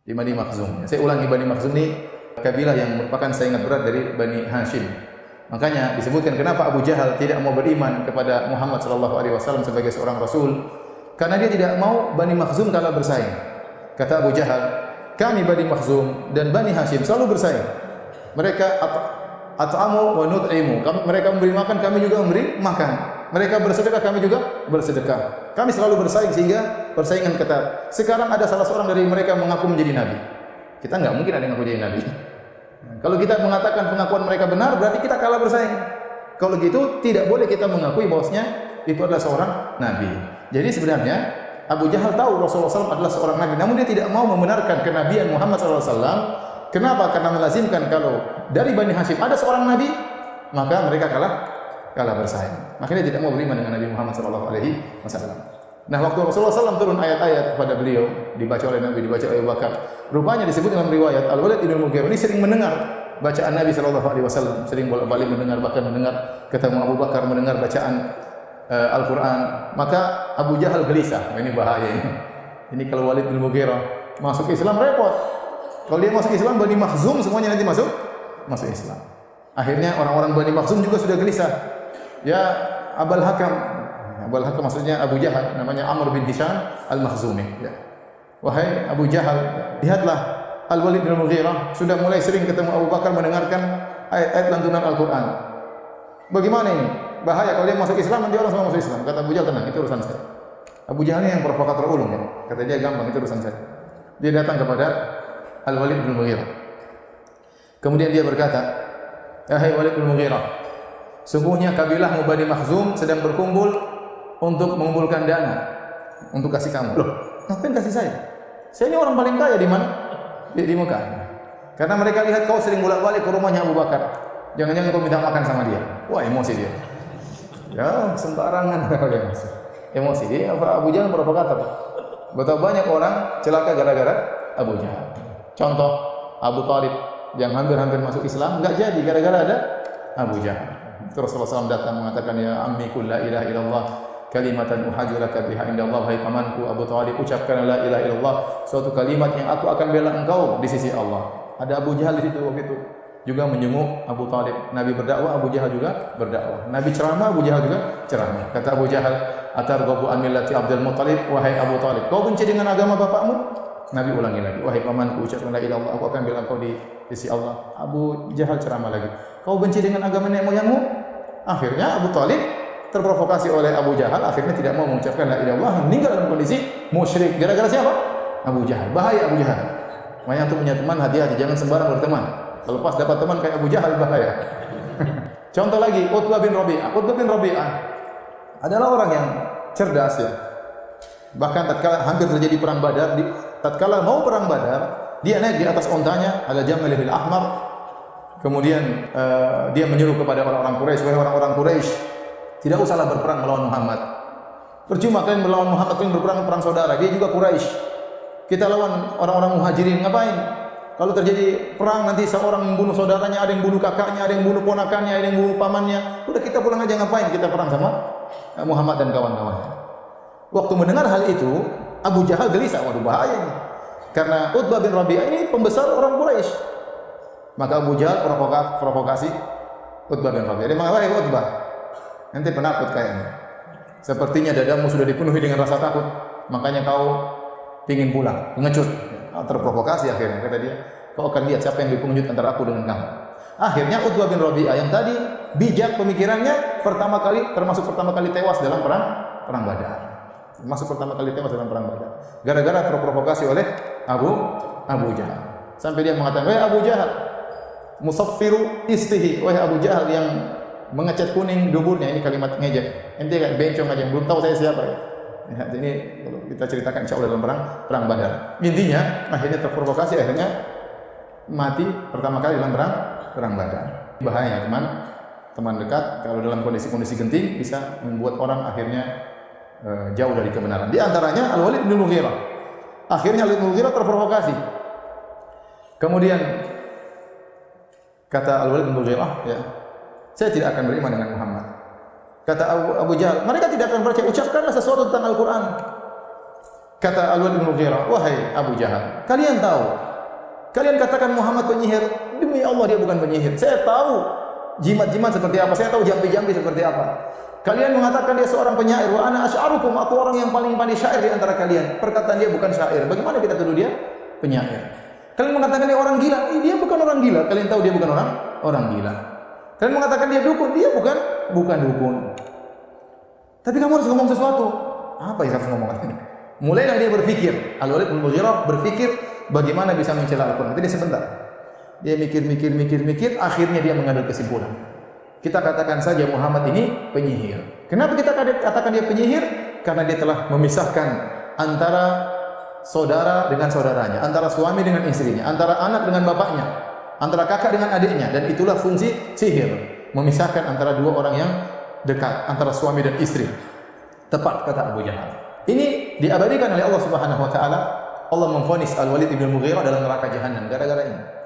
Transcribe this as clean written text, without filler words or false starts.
Di Bani Makhzum. Saya ulangi, Bani Makhzum ini kabilah yang merupakan saingan berat dari Bani Hashim. Makanya disebutkan kenapa Abu Jahal tidak mau beriman kepada Muhammad sallallahu alaihi wasallam sebagai seorang rasul, karena dia tidak mau Bani Makhzum kalah bersaing. Kata Abu Jahal, kami Bani Makhzum dan Bani Hashim selalu bersaing. Mereka at'amu wa nut'imu. Mereka memberi makan, kami juga memberi makan. Mereka bersedekah, kami juga bersedekah. Kami selalu bersaing sehingga persaingan ketat. Sekarang ada salah seorang dari mereka mengaku menjadi nabi. Kita enggak mungkin ada yang mengaku jadi nabi. Kalau kita mengatakan pengakuan mereka benar, berarti kita kalah bersaing. Kalau gitu, tidak boleh kita mengakui bahwasanya itu adalah seorang nabi. Jadi sebenarnya Abu Jahal tahu Rasulullah SAW adalah seorang nabi, namun dia tidak mau membenarkan kenabian Muhammad SAW. Kenapa? Karena melazimkan kalau dari Bani Hashim ada seorang nabi, maka mereka kalah bersaing. Makanya dia tidak mau beriman dengan Nabi Muhammad SAW. Nah, waktu Rasulullah SAW turun ayat-ayat kepada beliau, dibaca oleh Nabi, dibaca oleh Abu Bakar. Rupanya disebut dalam riwayat Al-Walid bin Mughirah ini sering mendengar bacaan Nabi SAW, sering bolak-balik mendengar, bahkan mendengar ketemu Abu Bakar mendengar bacaan Al-Quran. Maka Abu Jahal gelisah. Ini bahaya ini. Ini kalau Walid bin Mughirah masuk Islam repot. Kalau dia masuk Islam, Bani Makhzum semuanya nanti masuk Islam. Akhirnya orang-orang Bani Makhzum juga sudah gelisah. Ya Abul Hakam maksudnya Abu Jahal, namanya Amr bin Hisham Al-Makhzumi. Ya. Wahai Abu Jahal, lihatlah Al-Walid bin Mughirah sudah mulai sering ketemu Abu Bakar mendengarkan ayat-ayat lantunan Al-Quran. Bagaimana ini? Bahaya kalau dia masuk Islam, nanti orang semua masuk Islam. Kata Abu Jahal, tenang, itu urusan saya. Abu Jahal ini yang provokator ulung ya. Kata dia, gampang, itu urusan saya. Dia datang kepada Al-Walid bin Mughirah. Kemudian dia berkata, "Hai Walid bin Mughirah, sungguhnya kabilahmu Bani Makhzum sedang berkumpul untuk mengumpulkan dana untuk kasih kamu." Loh, ngapain kasih saya? Saya ini orang paling kaya di mana? Di Mekah. Karena mereka lihat kau sering bolak-balik ke rumahnya Abu Bakar. Jangan-jangan kau minta makan sama dia. Wah, emosi dia. Ya, sembarangan emosi dia. Abu Jahal provokator. Betapa banyak orang celaka gara-gara Abu Jahal. Contoh Abu Thalib yang hampir-hampir masuk Islam enggak jadi gara-gara ada Abu Jahal. Terus Rasulullah SAW datang mengatakan, ya ammi qul la ilaha illallah kalimatan uhajju laka biha indallah. Hai pamanku Abu Thalib, ucapkan la ilaha illallah, suatu kalimat yang aku akan bela engkau di sisi Allah. Ada Abu Jahal di situ waktu itu juga menjenguk Abu Thalib. Nabi berdakwah, Abu Jahal juga berdakwah. Nabi ceramah, Abu Jahal juga ceramah. Kata Abu Jahal, atarghabu an millati Abdul Muttalib, wahai Abu Thalib, kau benci dengan agama bapakmu? Nabi ulangi lagi, wahai pamanku, ucapkan la ilaha illallah, aku akan bela engkau di sisi Allah. Abu Jahal ceramah lagi, kau benci dengan agama nenek moyangmu? Akhirnya Abu Thalib terprovokasi oleh Abu Jahal, akhirnya tidak mau mengucapkan la ilaha illallah, meninggal dalam kondisi musyrik. Gara-gara siapa? Abu Jahal. Bahaya Abu Jahal. Makanya untuk punya teman, hati-hati, jangan sembarang berteman. Kalau pas dapat teman kayak Abu Jahal, bahaya. Contoh lagi, Utbah bin Rabi'ah. Utbah bin Rabi'ah adalah orang yang cerdas ya. Bahkan tatkala hampir terjadi perang Badar, tatkala mau perang Badar, dia naik di atas ontanya, ala Jamalil Ahmar. Kemudian dia menyuruh kepada orang-orang Quraisy, wahai orang-orang Quraisy, tidak usahlah berperang melawan Muhammad. Percuma kalian melawan Muhammad, kalian berperang perang saudara. Dia juga Quraisy. Kita lawan orang-orang Muhajirin, ngapain? Kalau terjadi perang nanti seorang membunuh saudaranya, ada yang bunuh kakaknya, ada yang bunuh ponakannya, ada yang bunuh pamannya. Udah kita pulang aja, ngapain kita perang sama Muhammad dan kawan-kawannya. Waktu mendengar hal itu, Abu Jahal gelisah, waduh bahaya ini. Karena Utbah bin Rabi'ah ini pembesar orang Quraisy. Maka Abu Jahal provokasi Utbah bin Rabi'ah. Dia mengatakan, wahai Utbah, nanti penakut kayaknya. Sepertinya dadamu sudah dipenuhi dengan rasa takut, makanya kau ingin pulang, pengecut. Terprovokasi akhirnya, kata dia, kau akan lihat siapa yang lebih pengecut antara aku dengan kamu. Akhirnya Utbah bin Rabi'ah yang tadi bijak pemikirannya, termasuk pertama kali tewas dalam perang Badar. Masuk pertama kali tewas dalam perang Badar. Gara-gara terprovokasi oleh Abu Jahal. Sampai dia mengatakan, wahai Abu Jahal, musaffiru istihi, wahai Abu Jahal yang mengecat kuning duburnya. Ini kalimat ngejek. Ente kayak bencong aja, belum tahu saya siapa ya. Ya, ini kita ceritakan insya Allah dalam perang Badar. Intinya akhirnya terprovokasi, akhirnya mati pertama kali dalam perang Badar. Bahaya teman dekat kalau dalam kondisi genting bisa membuat orang akhirnya jauh dari kebenaran. Di antaranya Al-Walid bin Mughirah. Akhirnya Al-Walid bin Mughirah terprovokasi. Kemudian kata Al-Walid bin Mughirah, ya, saya tidak akan beriman dengan Muhammad. Kata Abu Jahal, mereka tidak akan percaya, ucapkanlah sesuatu tentang Al-Quran. Kata Al-Walid bin Mughirah, "Wahai Abu Jahal, kalian tahu, kalian katakan Muhammad penyihir. Demi Allah dia bukan penyihir. Saya tahu jimat-jimat seperti apa, saya tahu jampi-jampi seperti apa. Kalian mengatakan dia seorang penyair, wa ana asy'arukum, aku orang yang paling pandai syair di antara kalian. Perkataan dia bukan syair. Bagaimana kita tuduh dia penyair? Kalian mengatakan dia orang gila, dia bukan orang gila. Kalian tahu dia bukan orang gila. Kalian mengatakan dia dukun, dia bukan dukun. Tapi kamu harus ngomong sesuatu." Apa yang harus ngomong? Mulailah dia berpikir. Al-Walid bin Mughirah berpikir bagaimana bisa mencela Al-Quran. Tapi dia sebentar. Dia mikir, akhirnya dia mengambil kesimpulan. Kita katakan saja Muhammad ini penyihir. Kenapa kita katakan dia penyihir? Karena dia telah memisahkan antara saudara dengan saudaranya, antara suami dengan istrinya, antara anak dengan bapaknya, antara kakak dengan adiknya, dan itulah fungsi sihir, memisahkan antara dua orang yang dekat, antara suami dan istri. Tepat kata Abu Jahal. Ini diabadikan oleh Allah Subhanahu wa taala. Allah memvonis Al-Walid bin Mughirah dalam neraka jahanam gara-gara ini.